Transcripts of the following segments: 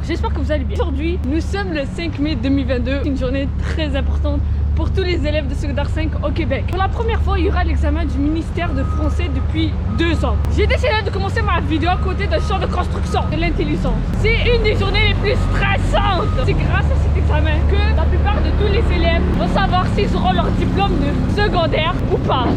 j'espère que vous allez bien. Aujourd'hui, nous sommes le 5 mai 2022, une journée très importante pour tous les élèves de secondaire 5 au Québec. Pour la première fois, il y aura l'examen du ministère de français depuis 2 ans. J'ai décidé de commencer ma vidéo à côté d'un champ de construction de l'intelligence. C'est une des journées les plus stressantes. C'est grâce à cet examen que la plupart de tous les élèves vont savoir s'ils auront leur diplôme de secondaire ou pas.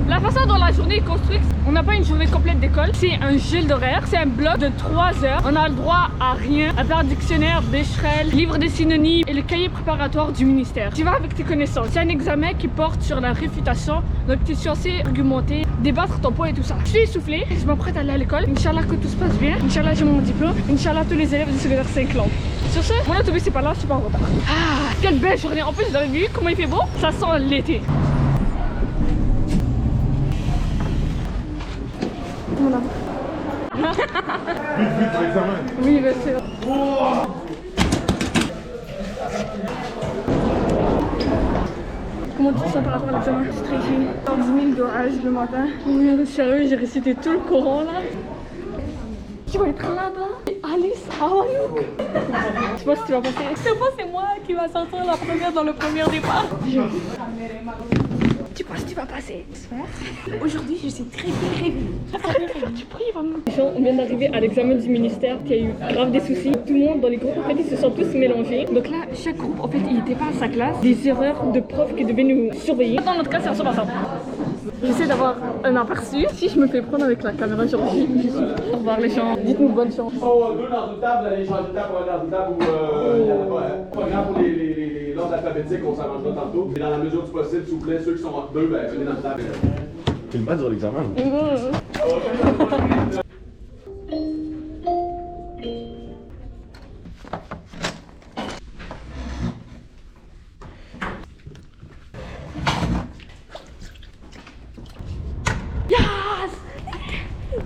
La façon dont la journée est construite, on n'a pas une journée complète d'école, c'est un gel d'horaire, c'est un bloc de 3 heures. On a le droit à rien, à part dictionnaire, Becherel, livre des synonymes et le cahier préparatoire du ministère. Tu vas avec tes connaissances. C'est un examen qui porte sur la réfutation, donc tu es censé argumenter, débattre ton point et tout ça. Je suis essoufflée, je m'apprête à aller à l'école. Inch'Allah que tout se passe bien, Inch'Allah j'ai mon diplôme, Inch'Allah tous les élèves de secondaire 5 langues. Sur ce, mon autobus c'est pas là, je suis pas en retard. Ah, quelle belle journée. En plus vous avez vu comment il fait beau? Ça sent l'été. Voilà. Vite pour l'examen. Oui, bien sûr. Comment tu te sens par rapport à l'examen? Stressé. 10 000 d'orage le matin. Oui, sérieux, j'ai récité tout le Coran là. Tu vas être là-bas. Alice, how are you? Je sais pas si tu vas passer. Je sais pas, c'est moi qui va sortir la première dans le premier départ. Tu penses que tu vas passer? Aujourd'hui, je sais très bien. Tu pries vraiment. Les gens, on vient d'arriver à l'examen du ministère qui a eu grave des soucis. Tout le monde dans les groupes, en fait, ils se sont tous mélangés. Donc là, chaque groupe, en fait, il n'était pas à sa classe. Des erreurs de profs qui devaient nous surveiller. Dans notre cas, c'est ensemble. J'essaie d'avoir un aperçu. Si je me fais prendre avec la caméra, genre, je suis. Au revoir les gens. Dites-nous bonne chance. Oh, 2 dans une table, allez changer de table pour aller dans une table où il n'y en a pas. Pas grave pour les l'ordre alphabétique, on s'arrangera tantôt. Mais dans la mesure du possible, s'il vous plaît, ceux qui sont entre deux, ben venez dans la table. C'est une base sur l'examen.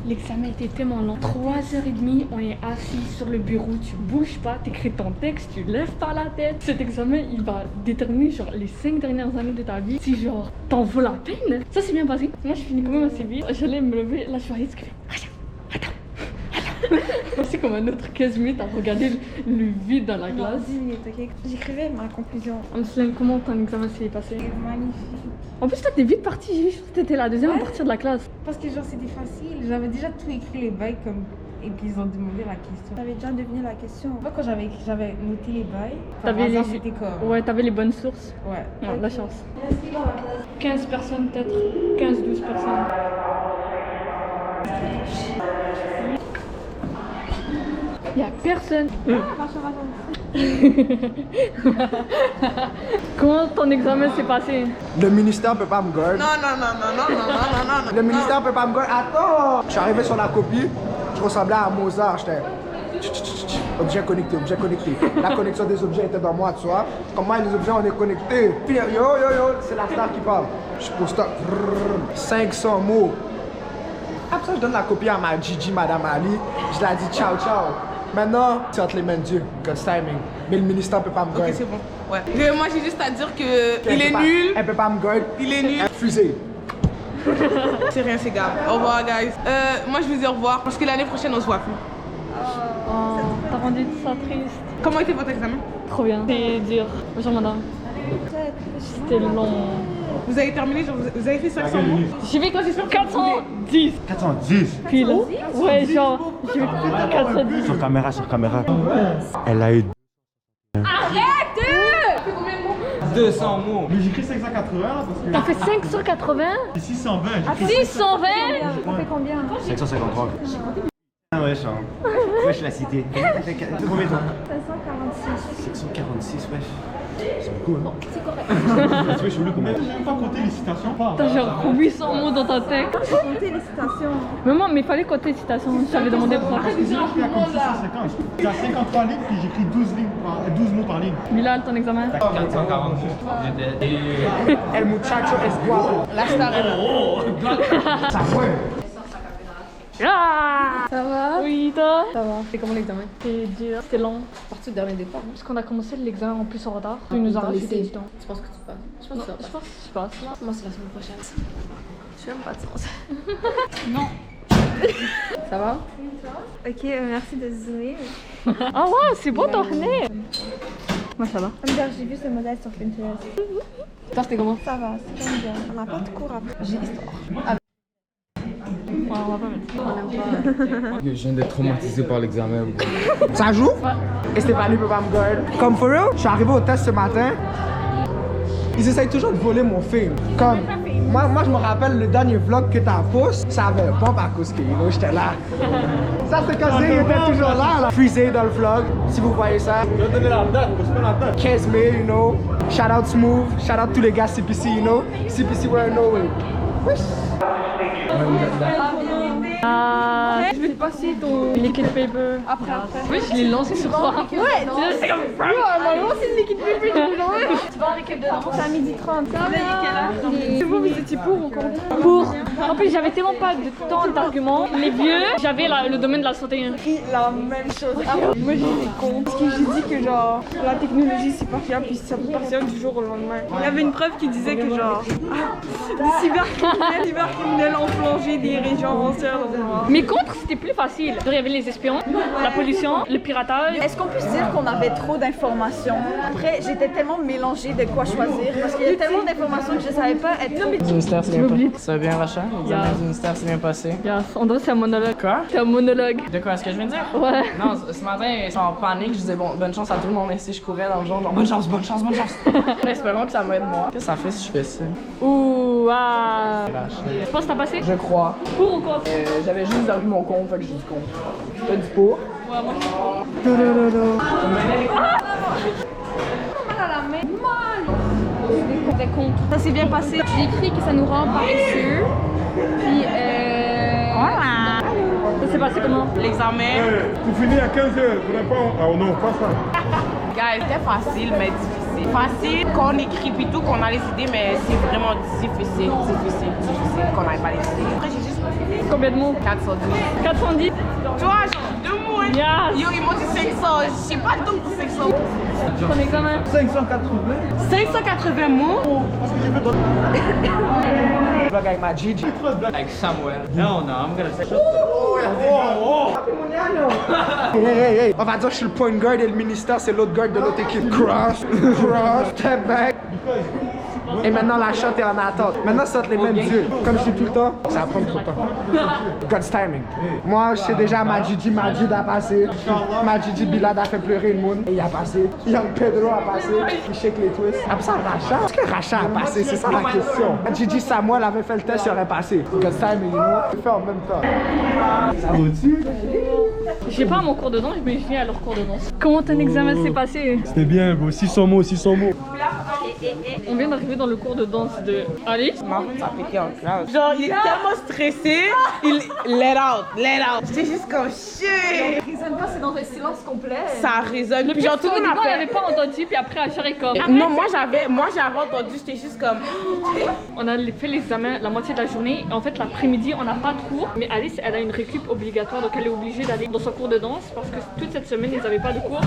L'examen était tellement long. 3h30, on est assis sur le bureau, tu bouges pas, t'écris ton texte, tu lèves pas la tête. Cet examen, il va déterminer genre les 5 dernières années de ta vie. Si genre t'en vaut la peine. Ça c'est bien passé. Moi je finis quand même assez vite. J'allais me lever, là je suis arrivée, c'est comme un autre 15 minutes à regarder le vide dans la classe. 10 minutes, ok. J'écrivais ma conclusion. Amslem, comment ton examen s'est passé? Magnifique. En plus toi t'es vite partie, j'ai vu que t'étais la deuxième à partir de la classe. Parce que genre c'était facile. J'avais déjà tout écrit les bails comme... Et puis ils ont demandé la question. J'avais déjà deviné la question. Moi quand j'avais noté les bails, T'avais les... c'était comme... Ouais, t'avais les bonnes sources. Ouais. Ouais, la chance. 15 personnes peut-être, 15-12 personnes. Il y a personne. Comment ton examen s'est passé? Le ministère peut pas me garder. Non. Le ministère peut pas me garder. Attends! Je suis arrivé sur la copie, je ressemblais à Mozart. J'étais. Objet connecté, objet connecté. La connexion des objets était dans moi, tu vois. Comment les objets on est connectés. Puis yo, c'est la star qui parle. Je pose 500 mots. Après ça, je donne la copie à ma Gigi, Madame Ali. Je la dis ciao, ciao. Maintenant, c'est entre les mains de Dieu, God's timing. Mais le ministère peut pas me garder. Ok, c'est bon. Ouais. Moi, j'ai juste à dire que il est nul. Elle peut pas me garder. Il est nul. Fusée. C'est rien, c'est grave. Au revoir, guys. Moi, je vous dis au revoir parce que l'année prochaine, on se voit plus. Oh, t'as rendu ça triste. Comment était votre examen? Trop bien. C'est dur. Bonjour madame. C'était long. Vous avez terminé, genre, vous avez fait 500 mots? J'ai vu 410. 410 Pile. Ouais, genre, j'ai vu 410. sur caméra. Elle a eu 200 mots. Mais j'écris 580 parce que. T'as fait 580? 620. 620? On fait combien? 553. Ah ouais, je l'ai cité. Combien toi? 546. 546, wesh. C'est beaucoup, hein? C'est correct. Tu veux, je voulais combien? J'ai même pas compté les citations. T'as genre 800 mots dans ta tête. J'ai compté les citations. Mais moi, mais fallait compter les citations. Je t'avais demandé pourquoi. Parce que sinon, je fais comme 650. J'ai 53 lignes, puis j'écrit 12 mots par ligne. Bilal, ton examen? 440. J'étais. El muchacho es guapo. La star est là. Ça ouais. Ah! Ça va? Oui, toi? Ça va. C'est comment l'examen? C'était dur, c'était long. Parti au dernier départ. Parce qu'on a commencé l'examen en plus en retard. Tu nous as rajouté du temps. Tu penses que tu passes? Je pense que tu Je pense que je passe. Moi, c'est la semaine prochaine. Je n'ai même pas de sens. Non. Ça va? Ok, merci de zoomer. Ah ouais, c'est beau ton nez. Moi ça va. J'ai vu ce modèle sur Pinterest. Toi c'était comment? Ça va, c'est quand même bien. On n'a pas de cours après. J'ai histoire. Ouais, on va pas mettre. Je viens d'être traumatisé par l'examen. Ça joue? Et Stéphanie peut pas me guard. Comme for real, je suis arrivé au test ce matin. Ils essayent toujours de voler mon film. Comme, moi je me rappelle le dernier vlog que t'as posté, ça avait pas à cause que j'étais là. Ça c'est quand il était toujours là. Freezé dans le vlog, si vous voyez ça. Je vais donner la date, parce qu'on attend. 15 mai, you know. Shout out Smooth, shout out tous les gars CPC, you know. CPC we're no way. Wesh. Je vais te passer ton liquid paper. Après. Oui, je l'ai lancé sur toi. Ouais, c'est comme. On m'a lancé le liquid paper. Tu vas en récup dedans. C'est à 12h30. Ça va? C'est vous étiez pour ou contre? Pour. En plus, j'avais tellement pas de temps d'arguments. Les vieux, j'avais le domaine de la santé. La même chose. Moi j'étais contre. Parce que j'ai dit que genre la technologie c'est pas fiable puis ça peut partir du jour au lendemain. Il y avait une preuve qui disait que genre les cybercriminels ont plongé des régions entières dans le noir. Mais contre, c'était plus facile. Il y avait les espions, la pollution, le piratage. Est-ce qu'on peut se dire qu'on avait trop d'informations? Après, j'étais tellement mélangée de quoi choisir parce qu'il y a tellement d'informations que je savais pas être. Le ministère, c'est bien passé. Ça va bien, Rachel? L'examen du ministère, c'est bien passé. André, c'est un monologue. Quoi? C'est un monologue. De quoi? Est-ce que je viens de dire? Ouais. Non, ce matin, je suis en panique. Je disais, bon, bonne chance à tout le monde. Et si je courais dans le genre, bonne chance, bonne chance, bonne chance. Espérons que ça m'aide moi. Qu'est-ce que ça fait si je fais ça? Ouh, ah. Tu penses que t'as passé? Je crois. Pour ou contre? J'avais juste vu mon compte, fait que j'ai dit contre. T'as du pour? Ouais, moi je contre. Ça s'est bien passé. J'ai écrit que ça nous rend paresseux. Puis voilà. Ça s'est passé comment? L'examen. Vous finissez à 15h, vous n'avez pas. Ah non, pas ça. Guys, c'était facile, mais difficile. Facile qu'on écrit puis tout, qu'on a les idées, mais c'est vraiment difficile qu'on n'ait pas les idées. Après, j'ai juste fait Combien de mots? 410. 410. Tu vois, genre 2 mots. Yes. Yo, ils m'ont dit 500. Je sais pas donc 500. Ton examen? 580 mots. Vlog avec ma Gigi. Avec Samuel. No, I'm gonna say. Hey. On va dire que je suis le point guard et le ministère c'est l'autre guard de l'autre équipe. Cross, step back. Et maintenant la shot est en attente. Maintenant ça les mêmes dieux. Comme je dis tout le temps, ça va prendre trop de temps. God's timing. Moi je sais déjà Majid a passé. Majid Bilal a fait pleurer le monde. Et il a passé. Young Pedro a passé. Il shake les twists. Après ça Racha. Est-ce que Racha a passé? C'est ça la question. Majid Samuel avait fait le test, il aurait passé. God's timing, you know. Je fais en même temps. Ça va au-dessus? Je sais pas mon cours de danse, mais je viens à leur cours de danse. Comment ton examen s'est passé? C'était bien, gros. 600 mots, 600 mots. On vient d'arriver dans le cours de danse de Alice. Ça a pété en classe. Genre, il est tellement stressé, il let out. J'étais juste comme shit. Résonne pas, c'est dans un silence complet. Ça résonne. Le Puis pire, genre, tout le monde on a fait. n'avait pas entendu, puis après Achar est comme. Non, moi j'avais entendu, j'étais juste comme. On a fait l'examen la moitié de la journée. Et en fait, l'après-midi, on n'a pas de cours. Mais Alice, elle a une récup obligatoire, donc elle est obligée d'aller dans son cours de danse parce que toute cette semaine, ils n'avaient pas de cours.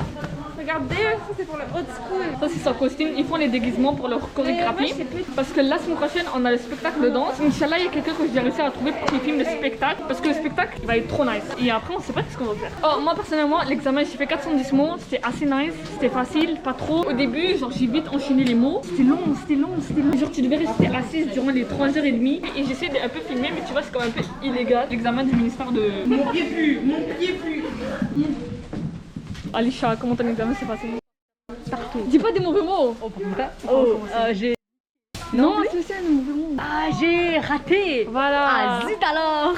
Regardez, ça c'est pour le old school. Ça, c'est son costume. Ils font les déguisements pour leur chorégraphie. Parce que la semaine prochaine, on a le spectacle de danse. Inch'Allah, il y a quelqu'un que j'ai réussi à trouver pour qu'il filme le spectacle. Parce que le spectacle, il va être trop nice. Et après, on sait pas ce qu'on va faire. Oh, moi, personnellement, l'examen, j'ai fait 410 mots. C'était assez nice. C'était facile, pas trop. Au début, genre, j'ai vite enchaîné les mots. C'était long. Genre, tu devais rester assise durant les 3h30. Et j'essaie de un peu filmer, mais tu vois, c'est quand même un peu illégal. L'examen du ministère de. Mon pied pue. Alisha, comment ton examen s'est passé? Partout. Dis pas des mauvais mots. J'ai. Non, c'est aussi un mauvais mot. Ah, j'ai raté. Voilà. Ah, zut alors.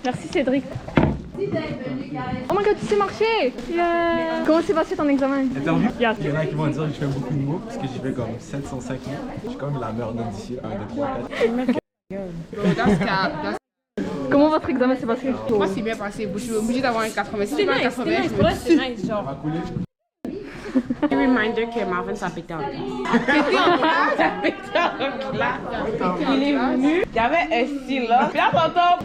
Merci Cédric. Oh my god, tu sais marcher! Yeah. Comment s'est passé ton examen? Interview? Yes. Il y en a qui vont dire que je fais beaucoup de mots parce que j'ai fait comme 705 mots. Je suis comme la meilleure note d'ici. 1, 2, 3, 4. Comment votre examen s'est passé? Moi, c'est bien passé. Je suis obligée d'avoir un 80. Si C'était j'ai pas un nice, 80, c'était nice. Ouais, c'était nice, genre. Ça va couler. Reminder que Marvin ça a pété en classe. Ça a pété en classe. Il est venu, il y avait un style là. Puis là, t'entends,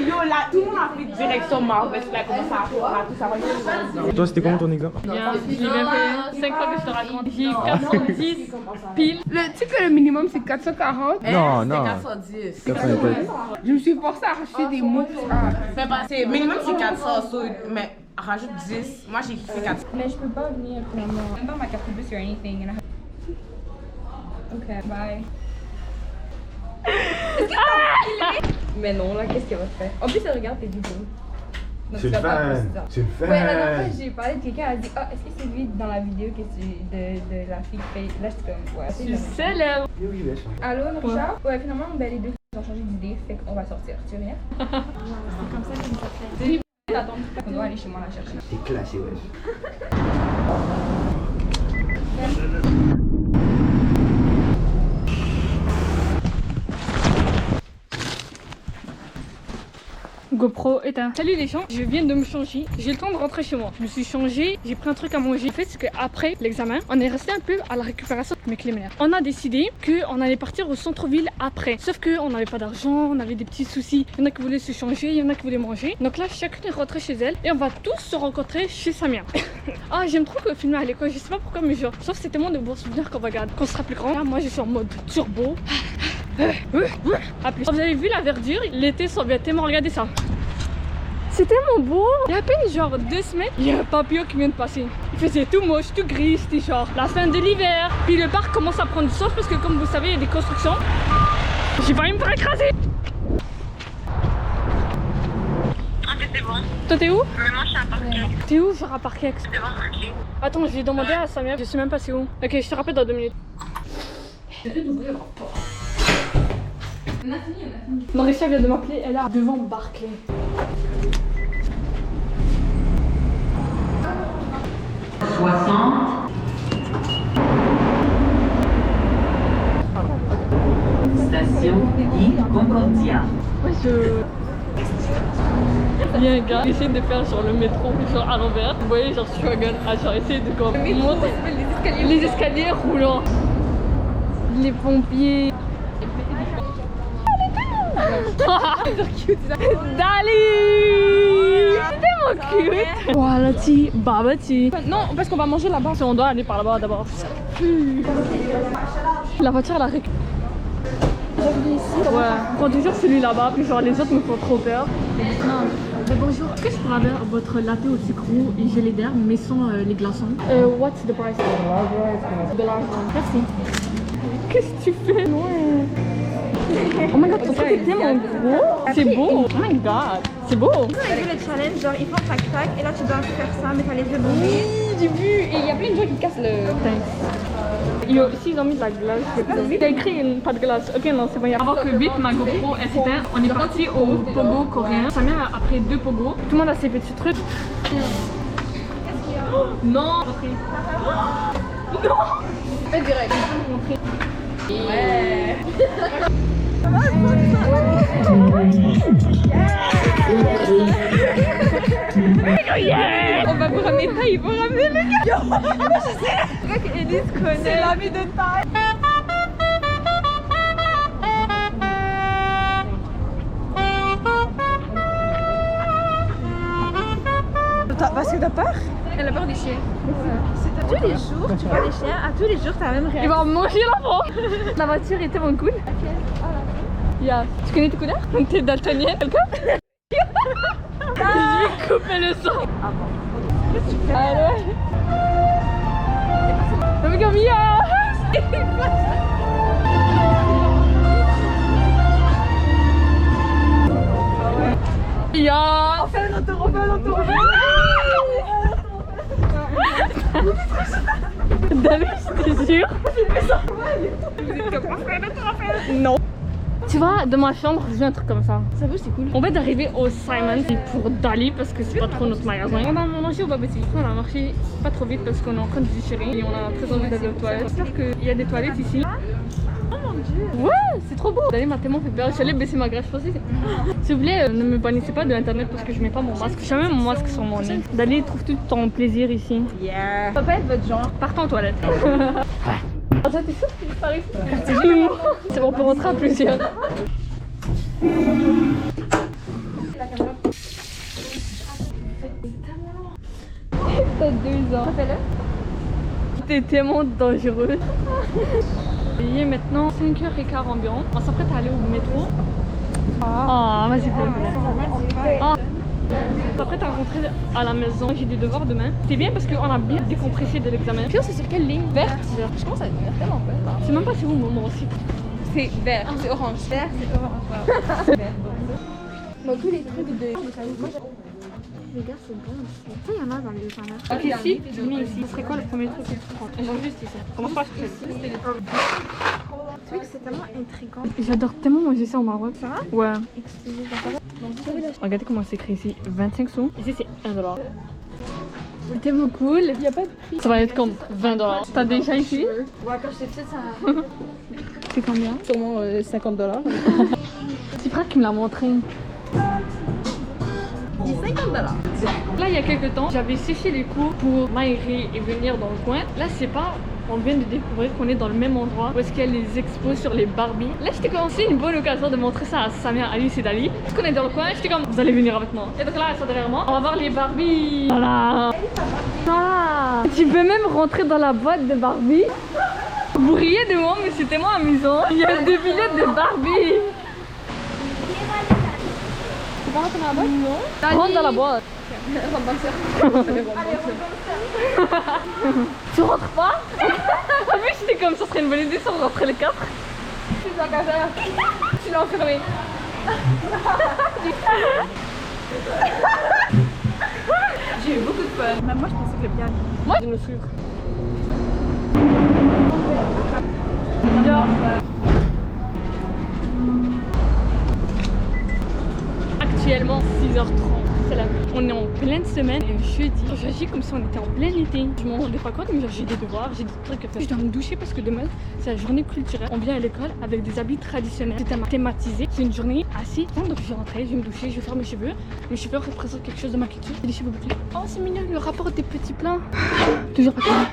yo là, tout le monde a fait direction Marvin. Là, il commence à faire tout ça. Toi, c'était comment ton examen? Bien, je l'ai bien fait 5 fois que je te raconte. J'ai eu 410 pile. Tu sais que le minimum c'est 440. Non, non. 410. 410. Je me suis forcée à racheter des mots pour ça. Mais pas, c'est minimum c'est 400, mais rajoute 10. Moi j'ai fait 400. Mais je peux pas venir vraiment. I'm not my carte bus or anything. And Ok, bye. Mais non, là, qu'est-ce qu'elle va faire? En plus, elle regarde tes vidéos. Donc, C'est tu le vas pas fan. poster ça. C'est le fan. Ouais, la dernière fois, j'ai parlé de quelqu'un, elle a dit ah, est-ce que c'est lui dans la vidéo que de la fille qui fait. Là, j'étais comme ouais. Je suis célèbre. Oui, oui, Allô, Richard? Ouais, finalement, ben, les deux ont changé d'idée, fait qu'on va sortir. Tu veux venir? C'est comme ça que ça fait. Attends, on doit aller chez moi la chercher. T'es classé, wesh. GoPro éteint. Salut les gens, je viens de me changer. J'ai le temps de rentrer chez moi. Je me suis changée, j'ai pris un truc à manger. En fait, c'est qu'après l'examen, on est resté un peu à la récupération avec les mères. On a décidé qu'on allait partir au centre-ville après. Sauf qu'on n'avait pas d'argent, on avait des petits soucis. Il y en a qui voulaient se changer, il y en a qui voulaient manger. Donc là, chacune est rentrée chez elle et on va tous se rencontrer chez Samia. Ah, j'aime trop filmer à l'école. Je sais pas pourquoi, mais genre, sauf c'est tellement de bons souvenirs qu'on va garder. Quand on sera plus grand, là, moi je suis en mode turbo. À plus. Vous avez vu la verdure? L'été s'en vient tellement, regardez ça. C'est tellement beau. Il y a à peine genre 2 semaines, il y a un papillon qui vient de passer. Il faisait tout moche, tout gris, c'était genre la fin de l'hiver. Puis le parc commence à prendre du sens parce que comme vous savez, il y a des constructions. J'ai failli me faire écraser. Ah, c'est bon. Toi t'es où? Mais moi je suis à Parkex. T'es où genre à Parkex? C'est bon, ok. Attends, je vais demander à Samia, je sais même pas c'est où. Ok, je te rappelle dans 2 minutes. Marisha vient de m'appeler, elle est devant Barclay. Station I Concordia. Ouais, il y a un gars qui essaie de faire genre le métro genre à l'envers. Vous voyez genre struggle à genre essayer de comme monter les escaliers roulants. Les pompiers. Dali! C'est tellement cute! Voilà, ti, baba ti. Non, parce qu'on va manger là-bas. On doit aller par là-bas d'abord. La voiture, elle a récupéré. Ouais, prends toujours celui là-bas, puis genre les autres me font trop peur. Non. Bonjour, est-ce que je pourrais avoir votre latte au sucre et gelée d'herbe, mais sans les glaçons? What's the price? The large one. Merci. Qu'est-ce que tu fais? Ouais. Oh my god, ton truc est tellement gros. C'est beau. Oh my god, c'est beau. Vous avez vu le challenge, genre ils font tac-tac et là tu dois faire ça, mais t'as les yeux bouillés. Oui, j'ai vu. Et il y a plein de gens qui cassent le. Yo, ici ils ont mis de la glace. T'as écrit pas de glace. Ok, non, c'est bon. Avant que vite ma GoPro elle s'éteint, on est parti au pogo coréen. Ça vient après 2 pogos. Tout le monde a ses petits trucs. Oh, non. Non. Fais direct. Ouais. On va vous ramener ça, ils vont ramener le gars. Je sais. Le gars qu'Elise connaît. C'est l'ami de taille. Parce que t'as peur? Elle a peur des chiens. Tous les jours, tu vois les chiens, à tous les jours t'as la même réaction. Il va manger l'enfant. La voiture est tellement cool. Yeah. Tu connais tes couleurs? T'es daltonien, quelqu'un? Je vais couper le son. Qu'est-ce que tu fais? Allez. Non mais comme ya. On fait un autour, on fait un autour. David, je te jure. Non. Tu vois, dans ma chambre, j'ai un truc comme ça. Ça vaut, c'est cool. On va d'arriver au Simon pour Dali parce que c'est pas trop notre magasin. On a mangé au Babati. On a marché pas trop vite parce qu'on est en train de digérer et on a très envie d'aller aux toilettes. J'espère qu'il y a des toilettes ici. Oh mon Ouais, c'est trop beau. D'aller m'a tellement fait peur. Je suis allée baisser ma greffe aussi. S'il vous plaît, ne me bannissez pas de l'internet parce que je mets pas mon masque. Je mets mon masque sur mon nez. D'aller trouve tout ton plaisir ici. Yeah. Ça peut être votre genre. Partons aux toilettes. Ah, ça, t'es sûr que tu disparais? C'est bon, on peut rentrer à plusieurs. T'as 2 ans. Fais-le. T'es tellement dangereux. Il est maintenant 5h15 environ. On s'apprête à aller au métro. Ah, vas-y, fais-le. Ah. On s'apprête à rentrer à la maison. J'ai des devoirs demain. C'est bien parce qu'on a bien décompressé de l'examen. Puis c'est sur quelle ligne? Verte. Je commence à devenir tellement peur. Je sais même pas c'est où mon site. C'est vert, c'est orange. Vert, c'est orange. Vert. Donc tous les trucs de... Les gars, c'est bon aussi. Ça, il y en a dans les examens. Ok, si tu mets ici, ce serait quoi le premier truc que tu prends? Genre juste ici. Commence pas à chercher. Tu vois que c'est tellement intriguant. J'adore tellement manger ça au Maroc. Ça va? Ouais. Excusez-moi. Regardez comment c'est écrit ici. 25 sous. Ici, c'est 1 $. C'est tellement cool. Il n'y a pas de prix. Ça va être comme 20 $. T'as déjà ici? Ouais, quand j'étais petite, ça... C'est combien? Sûrement 50 $. C'est Fred qui me l'a montré. Il est 50 $. Là, il y a quelques temps, j'avais séché les cours pour m'aérer et venir dans le coin. Là, c'est pas... On vient de découvrir qu'on est dans le même endroit où est-ce qu'il y a les expos sur les Barbie. Là, j'étais comme, c'est une bonne occasion de montrer ça à Samia, Alice et Dali. Parce qu'on est dans le coin, j'étais comme, vous allez venir avec moi. Et donc là, elles sont derrière moi. On va voir les Barbie. Voilà. Ah, tu peux même rentrer dans la boîte de Barbie. Vous riez de moi, mais c'est tellement amusant. Il y a 2 billets de Barbie. Tu vas rentrer dans la boîte? Non. Rentre dans la boîte. Tu rentres pas? En plus j'étais comme ça serait une bonne idée si on rentrait les 4. Tu l'as qu'à faire. Tu l'as enfermé. J'ai eu beaucoup de peur. Même moi, je pensais que le bien. Moi je me suis. Actuellement 6h30. C'est la nuit. On est en pleine semaine et jeudi. J'agis comme si on était en plein été. Je m'en rendais pas compte, mais j'ai des devoirs, j'ai des trucs à faire. Je dois me doucher parce que demain c'est la journée culturelle. On vient à l'école avec des habits traditionnels. C'est thématisé. C'est une journée assez simple. Donc je vais rentrer, je vais me doucher, je vais faire mes cheveux. Mes cheveux représentent quelque chose de ma culture. C'est des cheveux bouclés. Oh, c'est mignon le rapport des petits plats. Toujours pas clair.